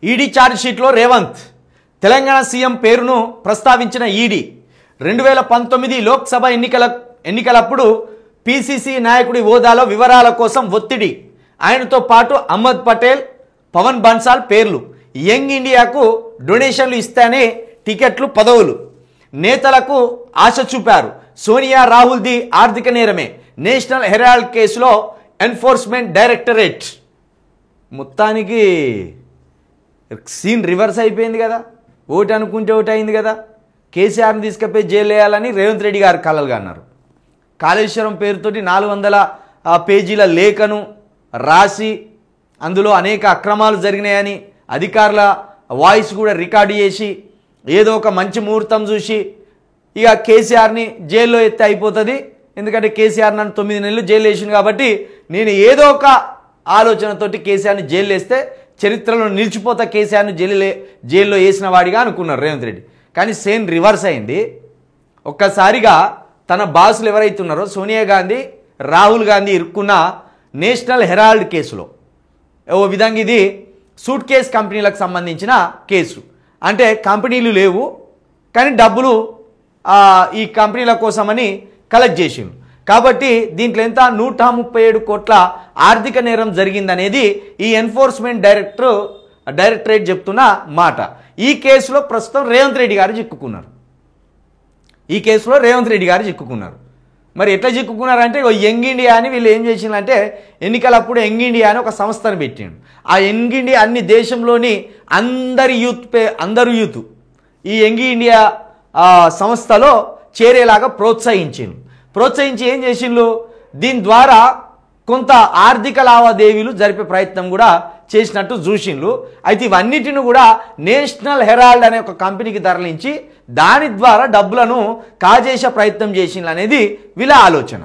ED charge షీట్లో Revanth Telangana CM పేరును ప్రస్తావించిన ఈడీ 2019 లోక్సభ ఎన్నికలప్పుడు పీసీసీ నాయకుడి హోదాలో వివరాల కోసం ఒత్తిడి. ఆయనతో పాటు అహ్మద్ పటేల్, పవన్ బన్సాల్ పేర్లు. యంగ్ ఇండియాకు డొనేషన్లు ఇస్తేనే టికెట్లు, పదవులు. నేతలకు ఆశ చూపారు. సోనియా రాహుల్ది ఆర్థిక నేరమే. నేషనల్ హెరాల్డ్ కేసులో ఎన్ఫోర్స్మెంట్ డైరెక్టరేట్. మొత్తానికి సీన్ రివర్స్ అయిపోయింది కదా. ఓటు అనుకుంటే ఒకటి అయింది కదా. కేసీఆర్ని తీసుకుపోయి జైలు వేయాలని రేవంత్ రెడ్డి గారు కలలుగా అన్నారు. కాళేశ్వరం పేరుతోటి 400 పేజీల లేఖను రాసి అందులో అనేక అక్రమాలు జరిగినాయని అధికారుల వాయిస్ కూడా రికార్డు చేసి ఏదో ఒక మంచి ముహూర్తం చూసి ఇక కేసీఆర్ని జైల్లో ఎత్తే అయిపోతుంది. ఎందుకంటే కేసీఆర్ నన్ను 9 నెలలు జైలు వేసింది కాబట్టి నేను ఏదో ఒక ఆలోచనతోటి కేసీఆర్ని జైలు వేస్తే చరిత్రలో నిలిచిపోతా కేసీఆర్ని జైల్లో వేసిన వాడిగా అనుకున్నారు రేవంత్ రెడ్డి. కానీ సేమ్ రివర్స్ అయింది. ఒక్కసారిగా తన బాసులు ఎవరైతే ఉన్నారో సోనియా గాంధీ, రాహుల్ గాంధీ ఇరుక్కున్న నేషనల్ హెరాల్డ్ కేసులో ఓ విధంగా ఇది సూట్ కేస్ కంపెనీలకు సంబంధించిన కేసు. అంటే కంపెనీలు లేవు కానీ డబ్బులు ఈ కంపెనీల కోసమని కలెక్ట్ చేసిండు. కాబట్టి దీంట్లో ఎంత 137 కోట్ల ఆర్థిక నేరం జరిగిందనేది ఈ ఎన్ఫోర్స్మెంట్ డైరెక్టరేట్ చెప్తున్న మాట. ఈ కేసులో ప్రస్తుతం రేవంత్ రెడ్డి గారు చిక్కుకున్నారు. మరి ఎట్లా చిక్కుకున్నారంటే యంగ్ ఇండియా అని వీళ్ళు ఏం చేసిందంటే ఎన్నికలప్పుడు యంగ్ ఇండియా అని ఒక సంస్థను పెట్టిండు. ఆ యంగ్ ఇండియా అన్ని దేశంలోని అందరు యూత్ ఈ యంగ్ ఇండియా సంస్థలో చేరేలాగా ప్రోత్సహించి ఏం చేసిండ్రు, దీని ద్వారా కొంత ఆర్థిక లావాదేవీలు జరిపే ప్రయత్నం కూడా చేసినట్టు చూసిండ్రు. అయితే ఇవన్నిటిని కూడా నేషనల్ హెరాల్డ్ అనే ఒక కంపెనీకి తరలించి దాని ద్వారా డబ్బులను కాజేసే ప్రయత్నం చేసిండ్రు అనేది వీళ్ళ ఆలోచన.